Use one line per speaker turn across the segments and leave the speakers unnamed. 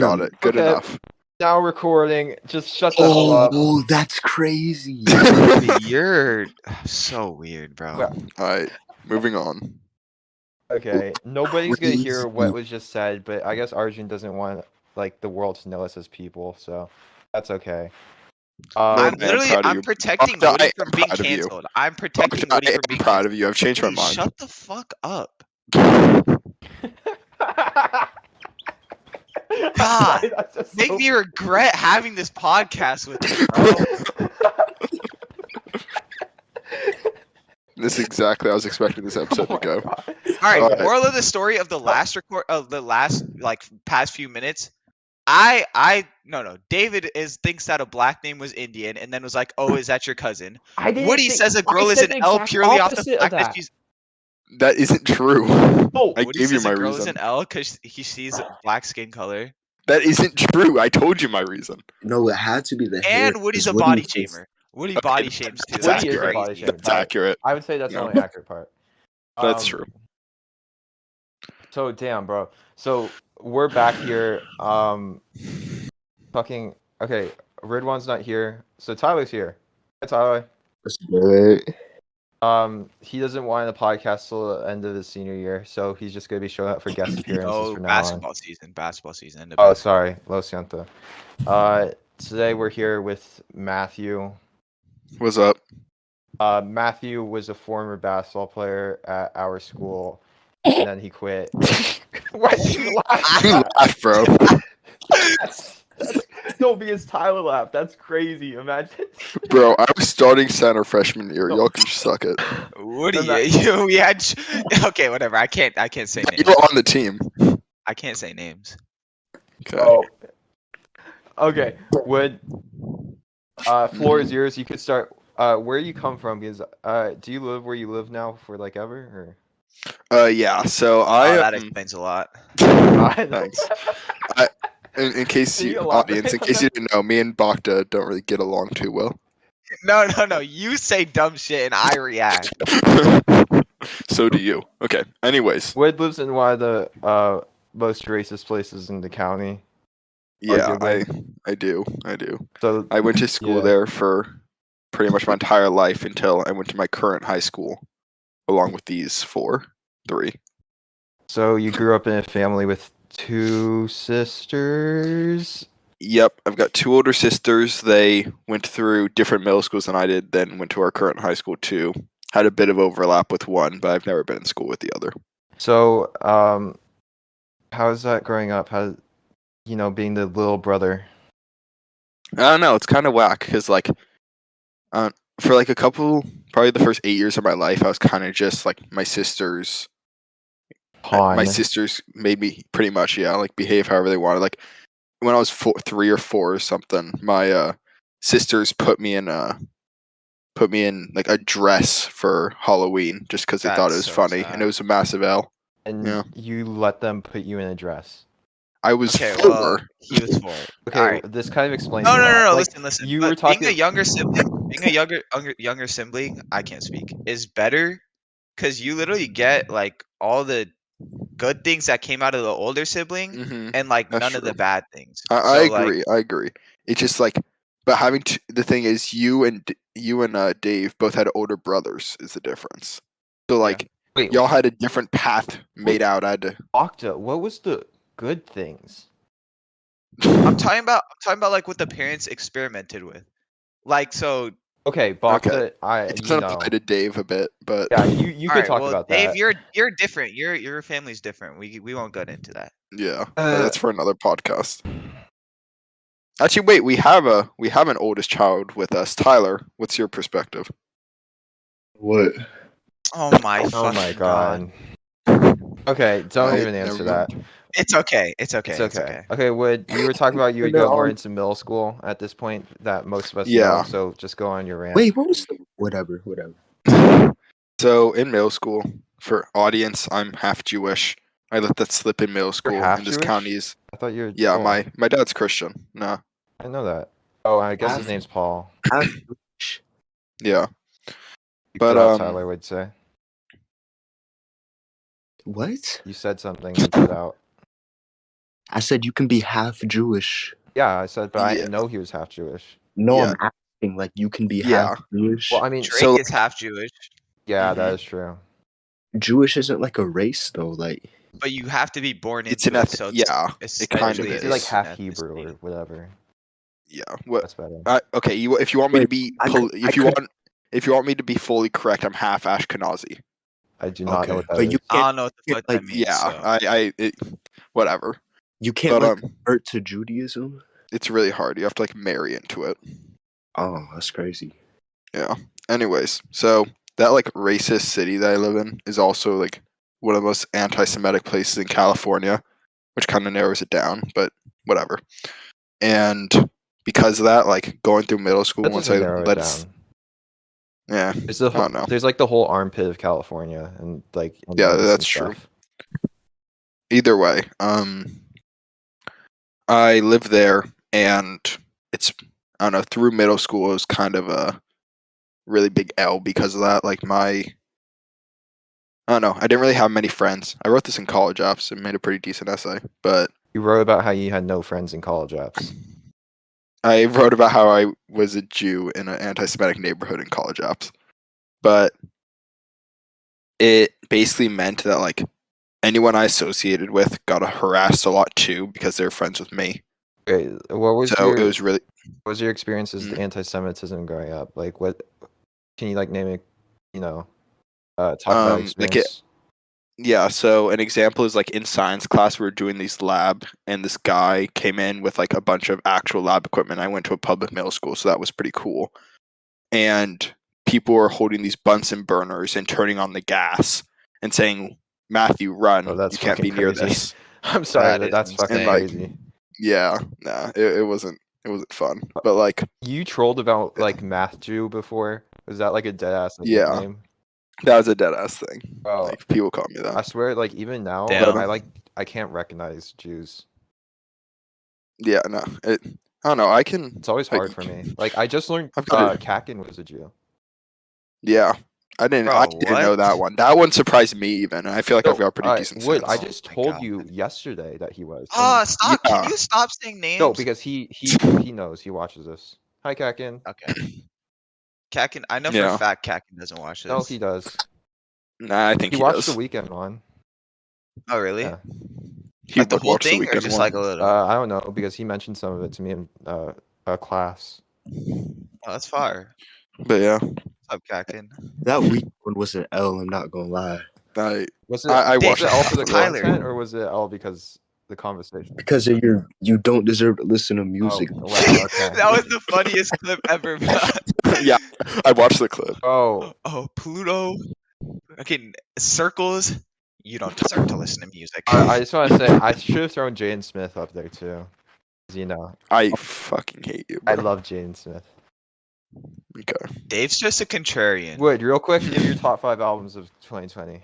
Got it. Good
Okay.
enough.
Now recording. Just shut the hell up.
Oh, that's crazy.
You're so weird, bro.
Well,
Alright, moving on.
okay, nobody's gonna hear what
Crazy.
was just said, but I guess Arjun doesn't want like the world to know us as people, so that's okay.
I'm
man, proud of
I'm
you.
protecting
Bogda,
Woody
I
from
am
being
proud of you.
canceled. I'm protecting
Bogda,
Woody
I
from
am
being
proud
canceled.
of you. I've changed my
Woody,
mind.
shut the fuck up. God,
That's just
make
so-
me regret having this podcast with you, bro.
This is exactly how I was expecting this episode
Oh
to
my
go.
God.
All right,
Alright.
moral of the story of the last like past few minutes. No. David thinks that a black name was Indian, and then was like, "Oh, is that your cousin?"
I didn't
Woody
think-
says a
I
girl is
said
an
the
L
exact
purely off the
opposite of
fact that
that.
she's.
That isn't true.
Oh,
I
Woody
gave you
says
my
a girl is
reason.
an L because he sees black skin color.
That isn't true. I told you my reason.
No, it had to be the hair.
And Woody's
'cause
a body
Woody is-
shamer. Woody body shames too.
That's
That's
Woody is a
accurate.
body shamer.
That's accurate.
I would say that's the
No.
only accurate part.
That's true.
So damn, bro. So we're back here. Fucking okay. Ridwan's not here. So Tyler's here. Hi, Tyler.
That's good.
He doesn't want the podcast till the end of his senior year, so he's just gonna be showing up for guest appearances
Oh,
from now on.
basketball season. Basketball season.
Oh, sorry, Lo siento. Today we're here with Matthew.
What's up?
Matthew was a former basketball player at our school, and then he quit. Why did you laugh?
You laugh, bro.
No, because Tyler laughed. That's crazy. Imagine.
Bro, I was starting center freshman year.
No.
Y'all can suck it.
Woody,
I'm
we had. Okay, whatever. I can't say
You
names.
were on the team.
I can't say names.
Okay.
Oh. Okay. Would floor is yours. You could start. Where you come from? Because do you live where you live now for like ever?
Yeah. So
Oh,
I.
that explains a lot.
Or?
Thanks. In case
Can you
you,
elaborate
audience, in
on
case
that?
you didn't know, me and Bogda don't really get along too well.
No. You say dumb shit and I react.
So do you. Okay. Anyways,
Wood lives in one of the most racist places in the county.
yeah,
Arguably.
I do.
So
I went to school
Yeah.
there for pretty much my entire life until I went to my current high school, along with these three.
So you grew up in a family with two sisters.
Yep, I've got two older sisters. They went through different middle schools than I did, then went to our current high school too. Had a bit of overlap with one, but I've never been in school with the other.
So how's that growing up? How being the little brother?
I don't know. It's kind of whack because for like probably the first 8 years of my life, I was kind of just like my sisters.
Pawn.
My sisters made me pretty much behave however they wanted. Like when I was 3 or 4 or something, my sisters put me in like a dress for Halloween just because they thought it was
That's so
funny,
sad.
and it was a massive L.
And
Yeah.
you let them put you in a dress.
I was
Okay,
4.
well, he was 4.
Okay,
Alright.
this kind of explains.
No.
a lot. Like,
Listen.
You
But
were talking.
being a younger sibling, I can't speak, is better because you literally get like all the good things that came out of the older sibling
Mhm.
and like
That's
none of the
true.
bad things.
I
So,
agree. I agree. It's just like, but having the thing is, you and Dave both had older brothers. Is the difference? So like,
Wait,
y'all had a different path made out. I had to.
Octa, what was the good things?
I'm talking about like what the parents experimented with. Like so.
Okay, Bokta,
Okay. It doesn't apply to Dave a bit, but
Yeah, you could
Alright,
talk
well,
about
Dave,
that.
you're different. Your family's different. We won't get into that.
yeah,
Uh,
that's for another podcast. Actually, wait, we have an oldest child with us. Tyler, what's your perspective?
What?
Oh my
Oh my
fucking god.
god. Okay, don't
Right,
even
never
answer
mind.
that.
It's okay. It's okay.
It's okay. Okay, Wood, you were talking about you would
No,
go more into middle school at this point that most of us know,
Yeah.
so just go on your rant.
Wait, what was the... Whatever.
So in middle school, for audience, I'm half Jewish. I let that slip in middle school.
half
And this
Jewish?
county's
I thought you were.
yeah.
oh,
My dad's Christian. Nah,
I know that. Oh, I guess his
Half-
name's Paul.
yeah.
You
But,
cut out, Tyler would say.
What?
You said something. You cut out.
I said you can be half Jewish.
Yeah, I said, but I
Yeah.
didn't know he was half Jewish.
No,
Yeah.
I'm asking, like, you can be
Yeah.
half Jewish.
Well, I mean,
Drake
So,
is half Jewish,
yeah, that
Mhm.
is true.
Jewish isn't like a race, though. Like,
but you have to be born
It's
into
an
it, so it's
yeah, it kind of
essentially
Is it like
is.
half
an
Hebrew or
ethnicity.
whatever?
Yeah. What?
That's better.
Okay. If you want me to
Wait,
be,
I could-
if you want me to be fully correct, I'm half Ashkenazi.
I do not know what that
but
is.
you
I
can't,
don't know what the fuck
like,
that means.
Yeah.
So.
Whatever.
you can't
But
like convert to Judaism.
it's really hard. You have to like marry into it.
Oh, that's crazy.
Yeah. Anyways, so that like racist city that I live in is also like one of the most anti-Semitic places in California, which kind of narrows it down, but whatever. And because of that, like going through middle school,
That
once
doesn't
I
narrow it
let's
down.
yeah,
There's the
I
whole,
don't know.
there's like the whole armpit of California and like
Yeah,
Indians
that's
and
true.
stuff.
Either way, I live there, and it's I don't know. Through middle school, it was kind of a really big L because of that. Like I don't know. I didn't really have many friends. I wrote this in college apps and made a pretty decent essay, but
You wrote about how you had no friends in college apps.
I wrote about how I was a Jew in an anti-Semitic neighborhood in college apps. But it basically meant that like anyone I associated with got harassed a lot too because they were friends with me.
Okay, what was
So
your
it was really
what was your experiences with
Mm.
anti-Semitism growing up? Like, what can you like name it? You know, talk about
like it.
experience.
Yeah, so an example is like in science class we were doing these lab and this guy came in with like a bunch of actual lab equipment. I went to a public middle school, so that was pretty cool. And people were holding these Bunsen burners and turning on the gas and saying, "Matthew, run!
Oh, that's
You can't
fucking
be near
crazy.
this."
I'm sorry,
That
but
is
that's fucking
And like,
crazy.
yeah, nah, it wasn't fun. But like,
You trolled about like Math Jew before. Was that like a dead ass like,
yeah,
nickname?
that was a dead ass thing.
Oh,
Like people call me
I
that.
swear, like even now,
Damn.
I can't recognize Jews.
Yeah, no, I don't know. I can.
It's always hard for me. Like I just learned
I've got it.
Kakin was a Jew.
Yeah, I
Bro,
didn't know
what?
that one. That one surprised me even. I feel like I've
No,
got pretty decent
Wood, I
sense.
just
my
told
God.
you yesterday that he was.
Stop! Can
Yeah.
you stop saying names?
No, because he knows. He watches this. Hi, Kakin.
Okay. Kakin, I know for a
Yeah.
fact Kakin doesn't watch this.
No, he does.
Nah, I think
He
he
watched
does.
the weekend one.
Oh, really?
Yeah.
He
Like the
would
whole
watch the
thing, or
weekend
just
one.
like a little?
I don't know because he mentioned some of it to me in a class.
Oh, that's fire.
But yeah,
What's up, Kakin?
That week one was an L. I'm not gonna lie,
Was it
I
Dave,
watched
was it L for the
Tyler.
content or was it L because the conversation?
because of you don't deserve to listen to music.
Oh wow, okay.
That was the funniest clip ever.
yeah, I watched the clip.
Oh,
Oh, Pluto. Okay, circles. You don't deserve to listen to music.
I just want to say I should have thrown Jaden Smith up there too. 'Cause, you know,
I fucking hate you, bro.
I love Jaden Smith.
Okay.
Dave's just a contrarian.
Wood, real quick, give your top 5 albums of 2020.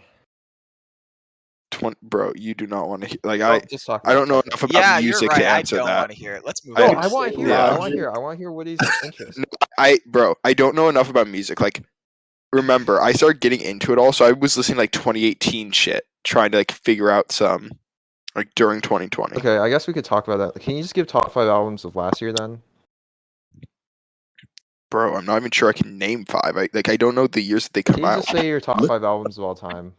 Bro, you do not want to hear. Like
Oh, just talk
I don't know
about
enough about
Yeah, you're
music
right.
to
I
answer
don't
that.
want to hear it. Let's move
it. No,
on.
I want to hear.
Yeah.
I want to hear. I want to hear Woody's interest.
I don't know enough about music. Like, remember, I started getting into it all, so I was listening to, like 2018 shit, trying to like figure out some, like during 2020.
Okay, I guess we could talk about that. Can you just give top 5 albums of last year then?
Bro, I'm not even sure I can name 5. I don't know the years that they
Can
come
you
out.
just say your top 5 albums of all time?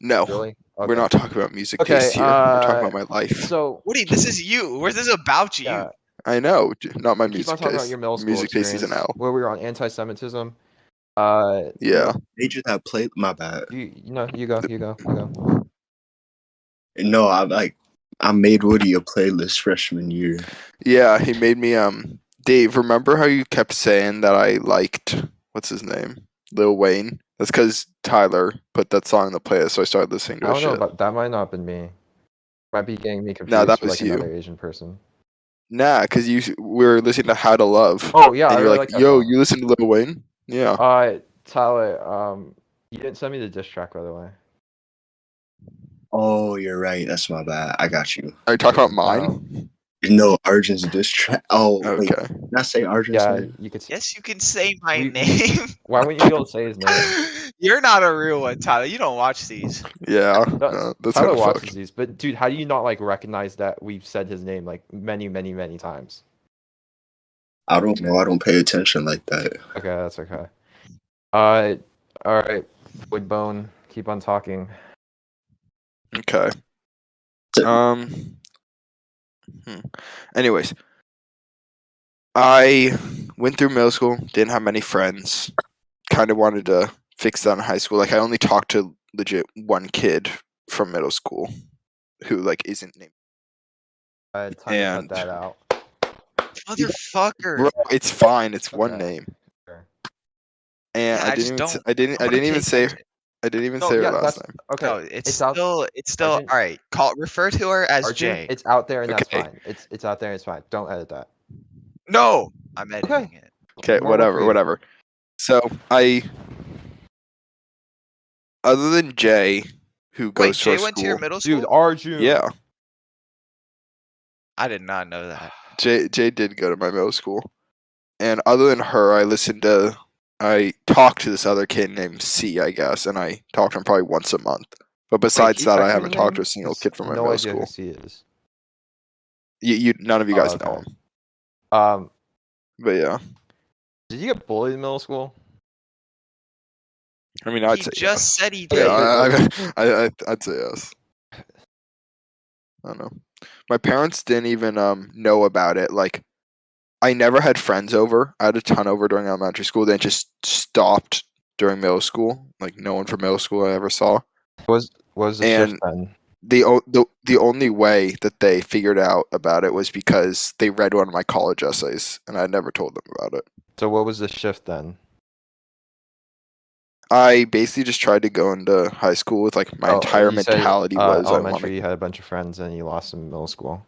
No,
Really?
we're
Okay.
not talking about music
Okay,
taste here. We're talking about my life.
So
Woody, this is you. Where's this about you?
yeah,
I know, not my
keep
music
on talking about
taste.
your middle school
Music taste is an
experience
L.
where we were on anti-Semitism.
Yeah.
Major that play. My bad.
You know, you go.
No, I made Woody a playlist freshman year.
Yeah, he made me Dave, remember how you kept saying that I liked what's his name? Lil Wayne? That's because Tyler put that song in the playlist, so I started listening to
I
his
don't know,
shit.
but that might not have been me. Might be getting me confused
Nah, that
with
was
like
you.
another Asian person.
Nah, because we were listening to How to Love.
Oh yeah,
and
I
you're
really
like,
like that
yo,
song.
you listen to Lil Wayne? Yeah.
Tyler, you didn't send me the diss track by the way.
Oh, you're right. That's my bad. I got you.
Are you talking about mine?
No, Arjun's diss track. Oh, wait.
Okay.
Did I say Arjun's
Yeah,
name?
you could.
Yes, you can say my
We-
name.
Why wouldn't you be able to say his name?
You're not a real one, Tyler. You don't watch these.
Yeah.
No,
No, that's
Tyler
kind of
watches
fucked.
these, but dude, how do you not like recognize that we've said his name like many, many, many times?
I don't know. I don't pay attention like that.
Okay, that's okay. All right, Woodbone, keep on talking.
Okay. Hmm. Anyways, I went through middle school, didn't have many friends. Kind of wanted to fix that in high school. Like I only talked to legit one kid from middle school who like isn't named.
Time to cut
And
that out.
Motherfucker.
bro, it's fine. It's one
Okay.
name.
Sure.
And
Yeah,
I
I
didn't
just
even.
don't.
I didn't.
I'm
I
gonna
didn't even
pay
say.
attention.
I didn't even
No,
say her
yeah,
last
that's
name.
okay.
No, it's
out.
still
Arjun-
all right. Refer to her as
Arjun,
Jay.
it's out there and that's
Okay.
fine. It's out there and it's fine. Don't edit that.
No, I'm editing it.
Okay.
More work for you.
Whatever. So other than Jay, who
Wait,
goes to
Jay
our
went to your
school.
middle school?
Dude, Arjun.
Yeah,
I did not know that.
Jay did go to my middle school. And other than her, I talked to this other kid named C, I guess, and I talked to him probably once a month. But besides
Keep
that, I
texting
haven't
his
talked to
name,
a single
'cause
kid from my
no
middle
idea who
school.
C is.
None of you guys know
Okay.
him. But yeah,
Did you get bullied in middle school?
I mean, I'd
He
say
just
yes.
said he
Okay,
did.
Yeah, I'd say yes. I don't know. My parents didn't even know about it. Like, I never had friends over. I had a ton over during elementary school. Then it just stopped during middle school. Like, no one from middle school I ever saw.
What was the shift
And
then?
the only way that they figured out about it was because they read one of my college essays, and I never told them about it.
So what was the shift then?
I basically just tried to go into high school with like my entire
you said,
mentality was I
elementary.
want
You had a bunch of friends and you lost them in middle school.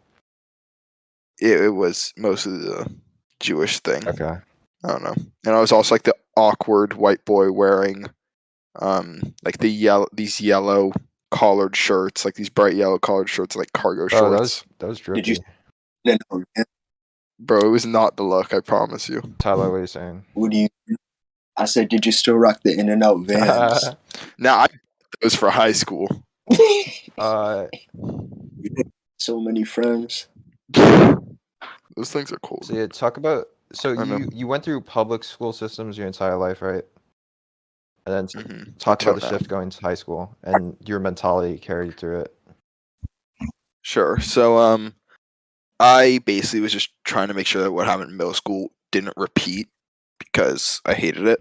it was mostly the Jewish thing.
Okay.
I don't know. And I was also like the awkward white boy wearing like these yellow collared shirts, like these bright yellow collared shirts, like cargo
Oh,
shorts.
that was drippy.
Did you? No,
Bro, it was not the look, I promise you.
Tyler, what are you saying?
what do you? I said, did you still rock the In and Out Vans?
Now I those for high school.
So many friends.
Those things are cool.
So yeah, talk about. So
I know.
you went through public school systems your entire life, right? And then
Mhm.
talk about the
Until now.
shift going to high school and your mentality carried through it.
Sure. So I basically was just trying to make sure that what happened in middle school didn't repeat because I hated it.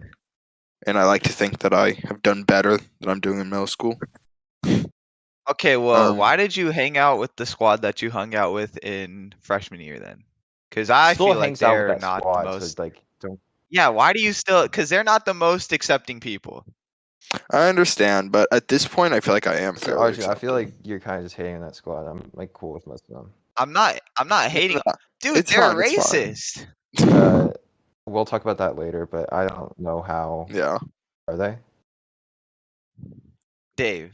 And I like to think that I have done better than I'm doing in middle school.
Okay, well,
Um,
why did you hang out with the squad that you hung out with in freshman year then? Because I
Still
feel like
hangs out with
they're
that
not the
squad,
most.
so like don't.
Yeah, why do you still? Because they're not the most accepting people.
I understand, but at this point, I feel like I am
See,
fairly
Arjun, I feel
accepting.
like you're kind of just hating on that squad. I'm like cool with most of them.
I'm not hating.
No,
Dude,
it's
they're
fine, it's fine.
racist.
We'll talk about that later, but I don't know how.
Yeah,
Are they?
Dave.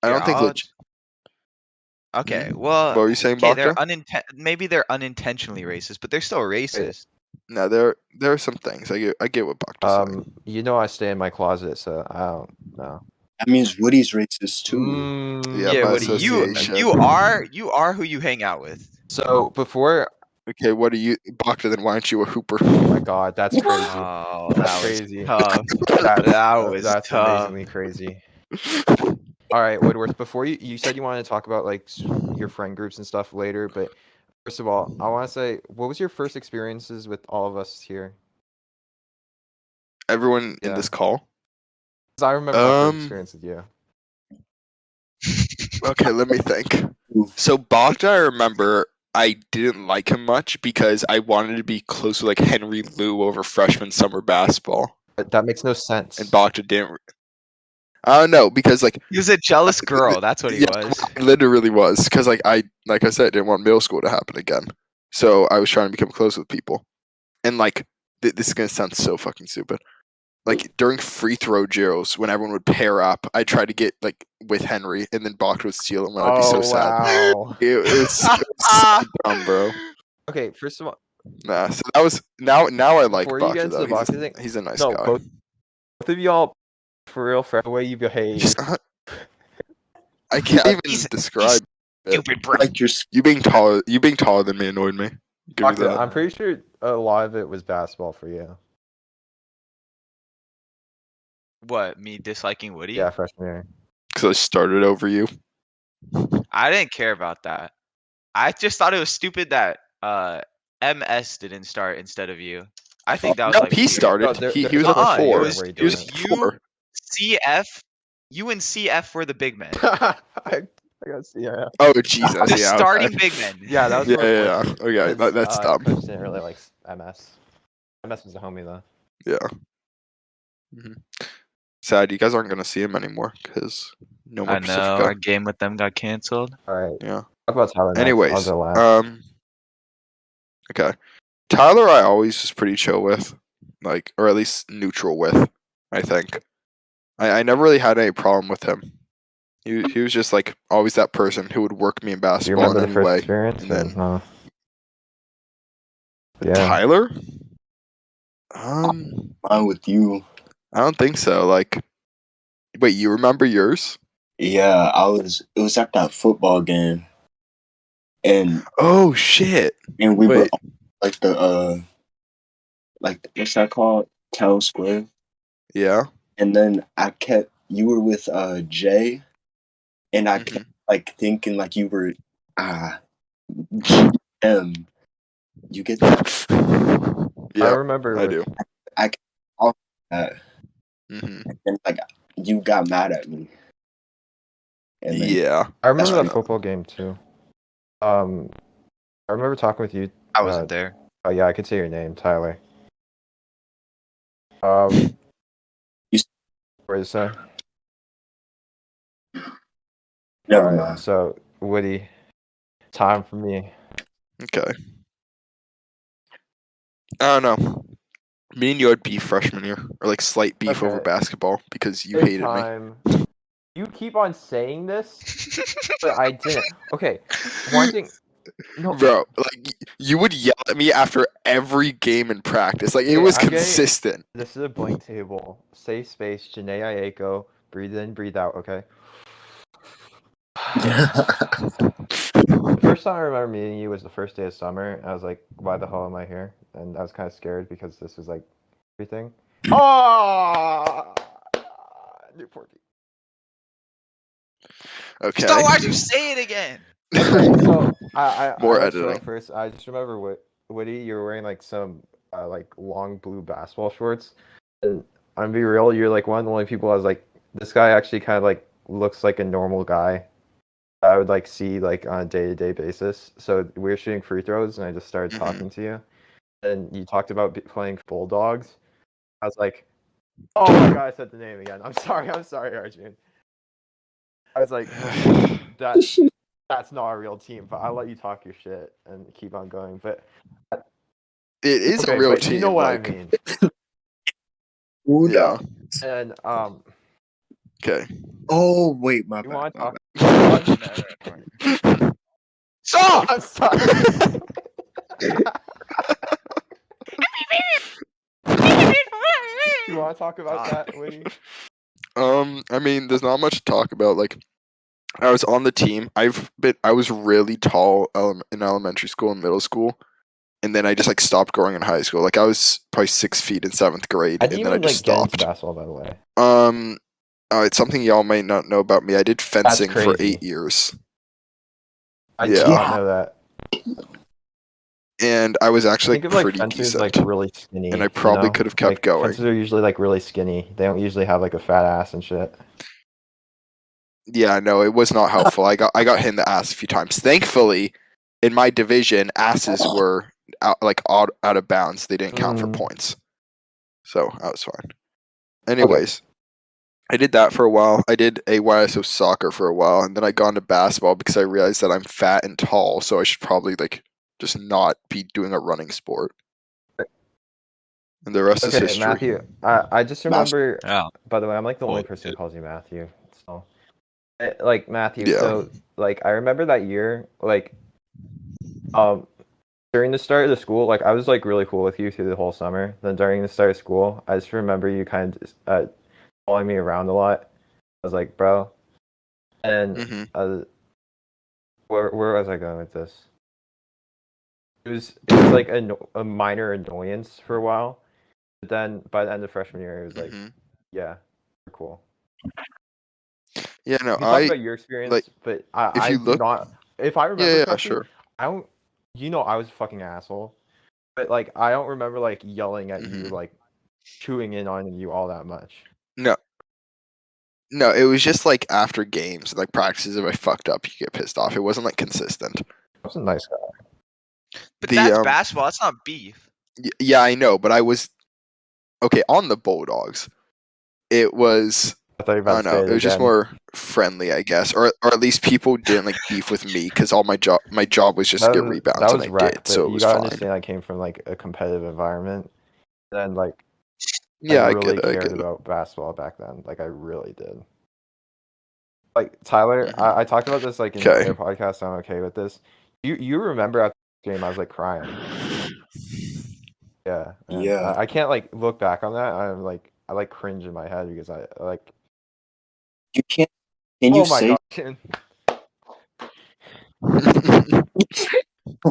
I
Here,
don't think.
Okay,
What
well,
were you saying,
okay, they're
Bakta?
maybe they're unintentionally racist, but they're still racist.
No, there are some things. I get what Bakta's saying.
You know I stay in my closet, so I don't know.
That means Woody's racist too.
Yeah,
Yeah,
by
Woody,
association.
you are who you hang out with.
So before,
Okay, what are you, Bakta? Then why aren't you a hooper?
oh my god, that's crazy.
Oh,
That's
that was
crazy.
tough.
That's,
That was
that's
tough.
amazingly crazy. All right, Woodworth. Before you said you wanted to talk about like your friend groups and stuff later, but first of all, I want to say, what was your first experiences with all of us here?
Everyone in
Yeah.
this call.
'Cause I remember my first experience with you.
Okay, let me think. So Bakta, I remember I didn't like him much because I wanted to be close to like Henry Liu over freshman summer basketball,
But that makes no sense.
and Bakta didn't. I don't know because like
He was a jealous girl. That's what he was.
I literally was because like I said, didn't want middle school to happen again, so I was trying to become close with people, and like this is gonna sound so fucking stupid. Like during free throw drills, when everyone would pair up, I tried to get like with Henry, and then Bakta would steal him, and I'd be so sad.
Wow.
It was so dumb, bro.
Okay, first of all,
Nah, so that was now I like
before you get
Baksha
into the
though.
boxing thing,
He's a nice
no,
guy.
both of y'all, for real, for the way you behave.
He's not, I can't even
He's
describe it.
stupid, bro.
Like your
You being taller than me annoyed me. Give me
Baksha,
that.
I'm pretty sure a lot of it was basketball for you.
What, me disliking Woody?
Yeah, freshman year.
Because I started over you.
I didn't care about that. I just thought it was stupid that MS didn't start instead of you. I think that was
No,
like
he
weird.
started.
No, there-
he
there's
was
a
at
freshman
It
four.
year
was
where he
He was
didn't.
you,
four.
CF. You and CF were the big men.
I got see. Yeah.
Oh Jesus!
The
Yeah.
starting
Okay.
big men.
Yeah, that was
Yeah,
when
yeah,
like,
yeah. Okay,
because,
that's dumb.
Coach didn't really like MS. MS was a homie though.
Yeah. Sad you guys aren't gonna see him anymore because no more
I know
Pacifica.
our game with them got canceled.
All right,
Yeah.
talk about Tyler next. I'll
Anyways,
go last.
okay. Tyler, I always was pretty chill with, like, or at least neutral with. I think. I never really had any problem with him. He was just like always that person who would work me in
Do you
basketball
remember
in
the
any
first
way.
experience?
And then
No. Yeah.
Tyler,
mine with you.
I don't think so. Like, wait, you remember yours?
Yeah, it was at that football game, and
Oh shit!
we were
Wait,
on, like the like what's that called? Town Square.
yeah.
And then you were with Jay, and I
Mhm.
kept like thinking like you were GM. You get that?
I
Yeah,
remember
I
with
do.
I kept off that,
Hmm.
and like you got mad at me, and then
Yeah,
I remember
I
that
know.
football game too. I remember talking with you.
I wasn't there.
Oh yeah, I could say your name, Tyler. What did you say?
never
Alright,
mind.
so Woody, time for me.
Okay. I don't know. Me and you had beef freshman year, or like slight beef over
Okay.
basketball because you
Big
hated me.
time. You keep on saying this, but I didn't. Okay, one thing. No,
Bro, like you would yell at me after every game in practice. Like it
okay,
was
I'm getting.
consistent.
This is a blank table. Safe space. Janae Ayako. Breathe in, breathe out. Okay. The first time I remember meeting you was the first day of summer. I was like, "Why the hell am I here?" And I was kind of scared because this was like everything. Oh, Newport.
Okay.
Stop! Why'd you say it again?
Okay, so I
More
like so
editing.
first I just remember Woody, you were wearing like some like long blue basketball shorts, and I'm gonna be real, you're like one of the only people I was like, this guy actually kind of like looks like a normal guy I would like see like on a day-to-day basis. So we were shooting free throws, and I just started
Mhm.
talking to you, and you talked about playing Bulldogs. I was like, oh my god, I said the name again. I'm sorry, Arjun. I was like, that's not a real team, but I'll let you talk your shit and keep on going. But
It is
okay,
a real
but
team.
you know what I
like,
mean.
yeah.
And
Okay.
Oh wait, my
you
bad.
want to
My
talk?
bad.
Stop!
I'm sorry. You want to talk about
God.
that, Winnie?
I mean, there's not much to talk about. Like, I was on the team. I was really tall in elementary school and middle school, and then I just like stopped growing in high school. Like, I was probably 6 feet in seventh grade,
I
and
didn't
then I
even
just
like get into
stopped.
basketball, by the way.
It's something y'all might not know about me. I did fencing for
crazy.
8 years,
I did
Yeah.
not know that.
and I was
I
actually
think of like
pretty
fencers
decent.
like really skinny,
and I probably could have kept
like,
going.
Fencers are usually like really skinny. They don't usually have like a fat ass and shit.
Yeah, no, it was not helpful. I got hit in the ass a few times. Thankfully, in my division, asses were out of bounds. They didn't count for points, so that was fine. Anyways, I did that for a while. I did AYSO soccer for a while, and then I got into basketball because I realized that I'm fat and tall, so I should probably like just not be doing a running sport. And the rest is
Okay,
history.
Matthew. I just remember.
Yeah.
By the way, I'm like the only
Well,
person who calls you Matthew. So, like Matthew.
Yeah.
So like I remember that year. Like, um, during the start of the school, like I was like really cool with you through the whole summer. Then during the start of school, I just remember you kind of following me around a lot. I was like, bro, and
Mm-hmm.
where was I going with this? It was like a minor annoyance for a while, but then by the end of freshman year, it was like,
Mm-hmm.
yeah, we're cool.
Yeah, no,
You can talk about your experience,
like,
but
if you
I'm
look,
not. If I remember correctly,
sure.
I don't. You know, I was a fucking asshole, but like I don't remember like yelling at you,
Mhm.
like chewing in on you all that much.
No, no, it was just like after games, like practices. If I fucked up, you get pissed off. It wasn't like consistent.
I was a nice guy.
But
The
that's basketball. That's not beef.
yeah, I know, but I was okay on the Bulldogs. It was
I thought you were
I
about
don't
to say
know.
it
It was just
again.
more friendly, I guess, or at least people didn't like beef with me because all my job was just to get rebounds,
That
and
was
I
wreck,
did,
but
so it
you
was
gotta
fine.
understand I came from like a competitive environment, and like
Yeah,
I
I
really
get it. I
cared
get it.
about basketball back then. Like I really did. Like Tyler,
Mhm.
I talked about this like in
Okay.
their podcast. So I'm okay with this. You remember after the game I was like crying. Yeah, and
Yeah.
I can't like look back on that. I like cringe in my head because I like.
You can't. Can you
Oh my
say
god!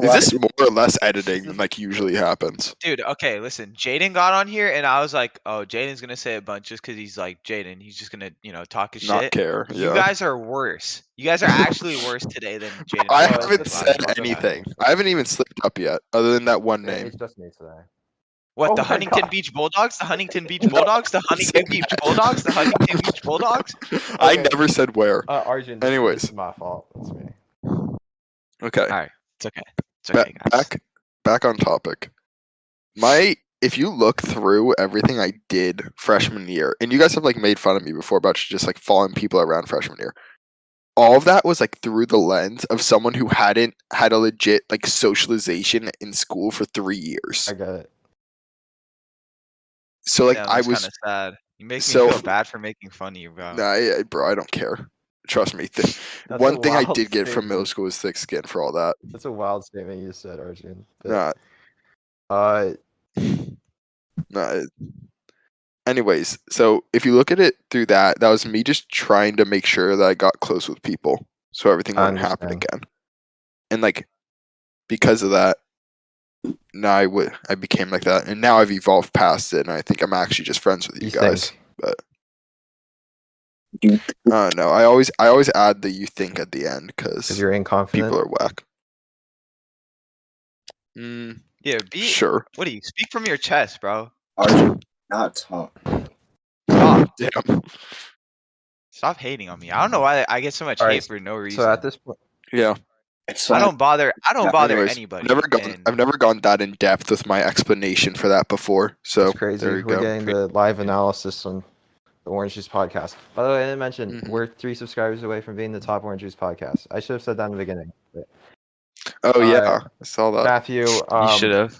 Is this
what?
more or less editing than like usually happens?
Dude, okay, listen. Jaden got on here, and I was like, "Oh, Jaden's gonna say a bunch just because he's like Jaden. He's just gonna, talk his
Not
shit."
care.
You
Yeah.
guys are worse. You guys are actually worse today than Jaden
I
and
No,
I
it's
were
haven't
just
last
said
me.
week.
It's just
anything.
me.
I haven't even slipped up yet, other than that one name.
It's just me today.
What,
Oh
the
my
Huntington
God.
Beach Bulldogs? The Huntington Beach
No,
Bulldogs? The
I didn't say
Huntington Beach
that.
Bulldogs? The Huntington Beach Bulldogs?
I
Okay.
never said where.
Arjun, this
Anyways,
is my fault. It's me.
okay.
All right, it's okay. It's
Ba-
okay, guys.
back on topic. If you look through everything I did freshman year, and you guys have like made fun of me before about just like following people around freshman year. All of that was like through the lens of someone who hadn't had a legit like socialization in school for 3 years.
I get it.
So like
Damn,
I
that's kind
was
of sad. You make me
so
feel bad for making fun of you, bro.
nah, bro, I don't care. Trust me.
That's a
One thing I
wild
did get from middle
statement.
school was thick skin for all that.
That's a wild statement you said, Arjun.
Nah,
But
nah. Anyways, so if you look at it through that was me just trying to make sure that I got close with people, so everything
I
wouldn't happen
understand.
again. And like because of that, now I became like that, and now I've evolved past it, and I think I'm actually just friends with you guys.
think.
But
You,
no, I always add the "you think" at the end
Because
because
you're inconfident.
people are whack.
Yeah,
Sure.
what do you speak from your chest, bro?
Arjun, not talk.
Stop.
Damn.
Stop hating on me. I don't know why I get so much
All
hate
right.
for no reason.
So at this point,
Yeah.
So
I don't bother
Anyways,
anybody.
I've never gone that in depth with my explanation for that before. So
that's crazy.
there you
We're
go.
getting the live analysis on the Orange Juice podcast. By the way, I didn't mention
Mhm.
we're 3 subscribers away from being the top Orange Juice podcast. I should have said that in the beginning. But,
Oh yeah, I saw that.
Matthew,
You should have.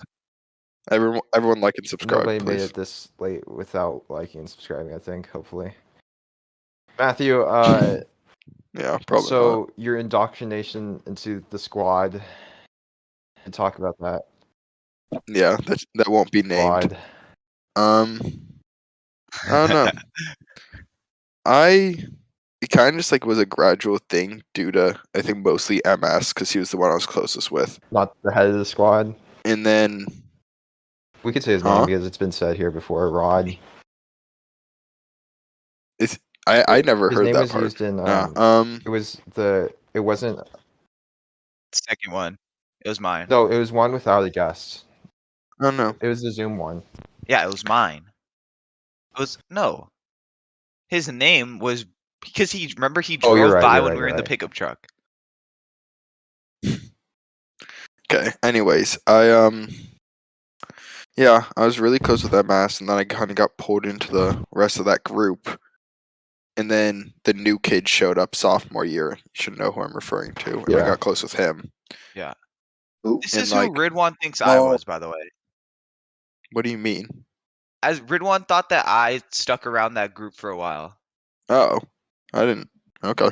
Everyone like and subscribe,
nobody made
please.
it this late without liking and subscribing, I think, hopefully. Matthew,
Yeah, probably
so your indoctrination into the squad, to talk about that.
not. Yeah, that won't be named.
Squad.
I don't know. It kind of just like was a gradual thing due to I think mostly MS because he was the one I was closest with,
Not the head of the squad.
and then
We could say his
Huh?
name because it's been said here before. Rod.
I never
His
heard
name
that
was
part.
used in
Nah,
it wasn't
Second one. It was mine.
no, it was one without a guest.
I don't know.
It was the Zoom one.
Yeah, it was mine. It was no. His name was because he
Oh, you're
drove
right,
by
you're
when
right,
we were
you're
in the
right.
pickup truck.
Okay. Anyways, yeah, I was really close with MS, and then I kind of got pulled into the rest of that group. And then the new kid showed up sophomore year. You should know who I'm referring to. And I
Yeah.
got close with him.
Yeah.
Who?
This
And
is
like,
who Ridwan thinks I
Oh.
was, by the way.
what do you mean?
As Ridwan thought that I stuck around that group for a while.
Oh, I didn't. Okay.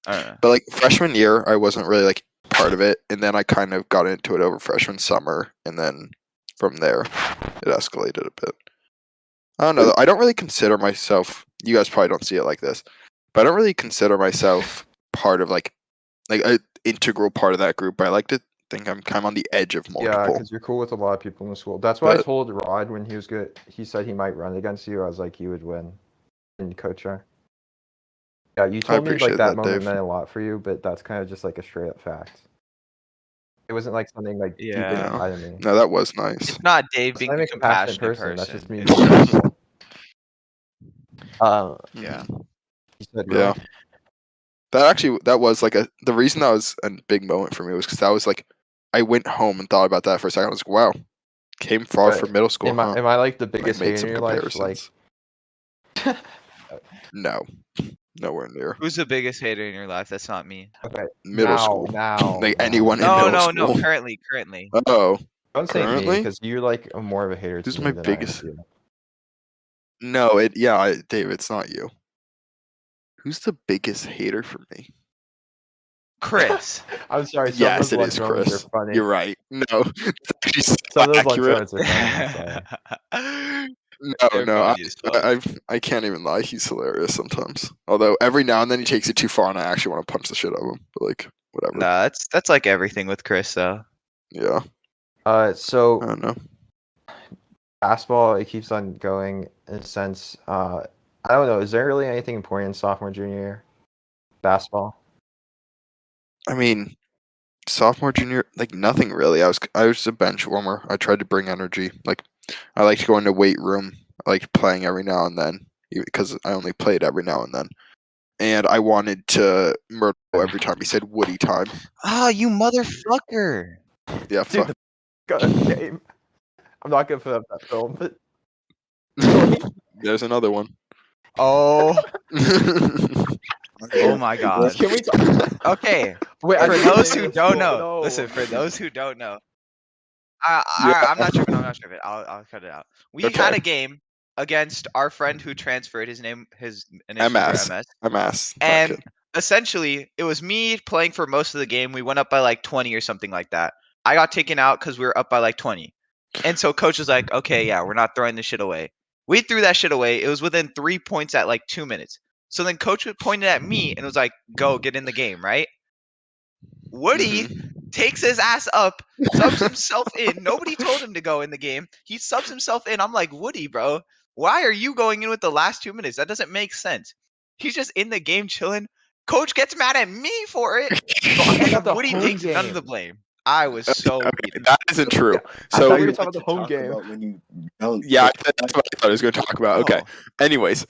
I don't know.
But like freshman year, I wasn't really like part of it, and then I kind of got into it over freshman summer, and then from there it escalated a bit. I don't know. I don't really consider myself. You guys probably don't see it like this, but I don't really consider myself part of like an integral part of that group. I like to think I'm kind of on the edge of
Yeah,
multiple.
because you're cool with a lot of people in the school. That's why I
But-
told Rod when he was good. He said he might run against you. I was like, he would win in Coacher. Yeah, you told me like
appreciate
that
that,
moment
Dave.
meant a lot for you, but that's kind of just like a straight up fact. It wasn't like something like deep
Yeah.
inside of me.
No, that was nice.
It's not Dave being
I'm
a
a compassionate
compassionate person.
That's just me.
It's just,
He
yeah.
said,
Yeah.
really?
That was like the reason that was a big moment for me was because that was like I went home and thought about that for a second. I was like, wow, came far
But
from middle school.
Am I like the biggest
made
hater
some
in your life? Like,
comparisons. No, nowhere near
Who's the biggest hater in your life? That's not me.
okay,
middle school.
now,
Like
now.
anyone in
No,
middle
no, no.
school.
Currently.
Oh,
Don't say me
currently?
because you're like more of a hater
Who's
to me
my
than
biggest-
I am.
no, Dave, it's not you. Who's the biggest hater for me?
Chris.
I'm sorry. Some
Yes,
of
it
those
is
lunch moments
Chris.
are funny.
You're right. No, it's actually so
Some of those lunch
accurate.
moments are funny. I'm sorry.
No,
They're
no,
funny as fuck.
I can't even lie. He's hilarious sometimes. Although every now and then he takes it too far, and I actually want to punch the shit out of him. But like, whatever.
Nah, that's like everything with Chris though.
Yeah, I
So
don't know.
basketball, it keeps on going in a sense. I don't know. Is there really anything important in sophomore, junior year? Basketball.
I mean, sophomore, junior, like nothing really. I was a bench warmer. I tried to bring energy. Like, I liked going to weight room. I liked playing every now and then because I only played every now and then. And I wanted to murder every time he said Woody time.
Ah, you motherfucker.
Yeah,
Dude,
fuck.
got a game. I'm not gonna put up that film, but
There's another one.
Oh,
Okay.
oh my god.
can we talk?
Okay,
Wait,
for
I
those
think
who
it's
don't
cool.
know,
No.
listen. For those who don't know,
Yeah.
I'm not tripping. I'm not tripping. I'll cut it out. We
Okay.
had a game against our friend who transferred. His initials were MS.
MS.
And essentially, it was me playing for most of the game. We went up by like 20 or something like that. I got taken out because we were up by like 20. And so coach was like, okay, yeah, we're not throwing this shit away. We threw that shit away. It was within 3 points at like 2 minutes. So then coach pointed at me and was like, go get in the game, right? Woody takes his ass up, subs himself in. Nobody told him to go in the game. He subs himself in. I'm like, Woody, bro, why are you going in with the last 2 minutes? That doesn't make sense. He's just in the game chilling. Coach gets mad at me for it.
about the
Woody
home
takes none of the
game.
blame. I was so
Okay,
heated.
that isn't true.
I
So
thought you were
What
talking about the
to
home
talk
game.
about when you don't
yeah,
get
that's what I thought I was going to talk about. Okay.
Oh.
Anyways,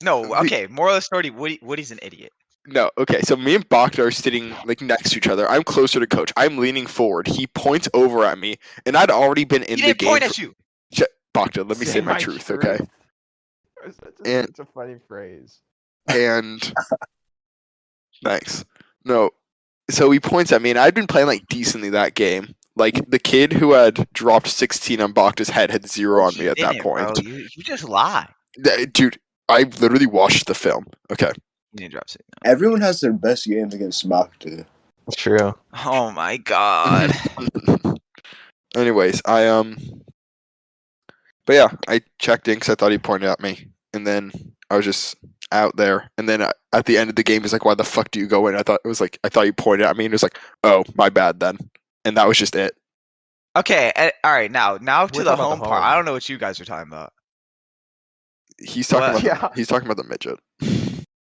No,
The-
okay. Moral of the story: Woody's an idiot.
no. Okay. So me and Bokta are sitting like next to each other. I'm closer to coach. I'm leaning forward. He points over at me, and I'd already been in
He
the
didn't
game.
point at you.
Bokta, let me say my truth, okay?
It's
And-
such a funny phrase.
And thanks. No. So he points at me, and I'd been playing like decently that game. Like the kid who had dropped 16 on Bokta's head had 0 on me
You
at that
didn't,
point.
bro. You just lie.
Dude, I literally watched the film. Okay.
You didn't drop it.
Everyone has their best games against Smakta.
That's true.
Oh my god.
Anyways, but yeah, I checked in because I thought he pointed at me, and then I was just out there. And then at the end of the game, he's like, "Why the fuck do you go in?" I thought you pointed at me, and it was like, "Oh, my bad then," and that was just it.
Okay, all right. Now
We're
to
talking
the
about the
home part.
home.
I don't know what you guys are talking about.
He's talking
What?
about
Yeah.
he's talking about the midget.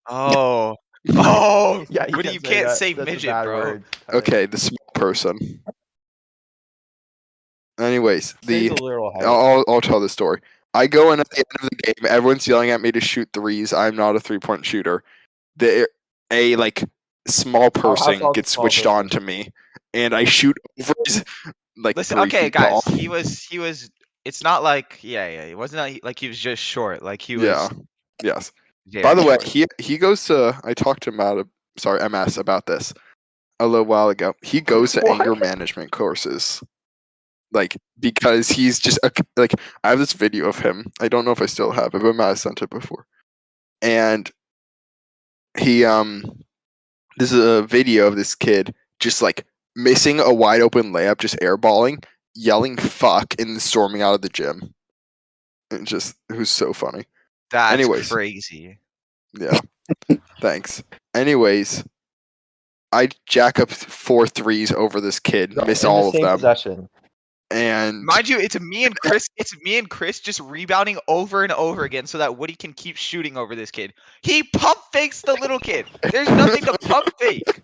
Oh, oh.
Yeah,
Woody, you can't
that.
say
That's a
midget,
bad
bro.
word. I mean,
Okay, the small person. Anyways,
say the literal height.
I'll tell the story. I go in at the end of the game. Everyone's yelling at me to shoot threes. I'm not a 3-point shooter. A like small person
tall is
gets
a small
switched on
person?
to me, and I shoot over his like
Listen,
3
okay,
feet
guys.
tall.
He was. It's not like it wasn't like he was just short. Like he was.
Yeah. Yes.
very
By the way,
short.
he goes to. I talked to MS about this a little while ago. He goes to
What?
anger management courses, like because he's just like I have this video of him. I don't know if I still have it, but Matt sent it before, and he this is a video of this kid just like missing a wide open layup, just airballing, yelling "fuck" and storming out of the gym. It was so funny.
That's
Anyways.
crazy.
Yeah. Thanks. Anyways, I jack up 4 threes over this kid,
No,
miss
in the
all of
same
them,
possession.
and
Mind you, it's me and Chris. It's me and Chris just rebounding over and over again so that Woody can keep shooting over this kid. He pump fakes the little kid. There's nothing to pump fake.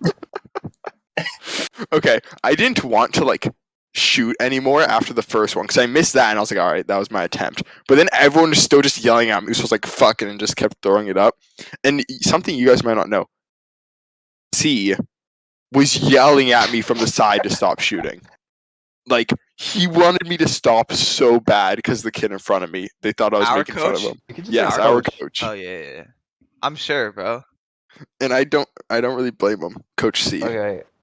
okay, I didn't want to like shoot anymore after the first one because I missed that and I was like, all right, that was my attempt. But then everyone was still just yelling at me, so I was like, fucking, and just kept throwing it up. And something you guys might not know, C was yelling at me from the side to stop shooting. Like he wanted me to stop so bad because the kid in front of me, they thought I was
Our
making fun of
coach?
him.
You could just
Yes,
say
our coach.
Oh yeah. I'm sure, bro.
And I don't really blame him, Coach C.
Okay,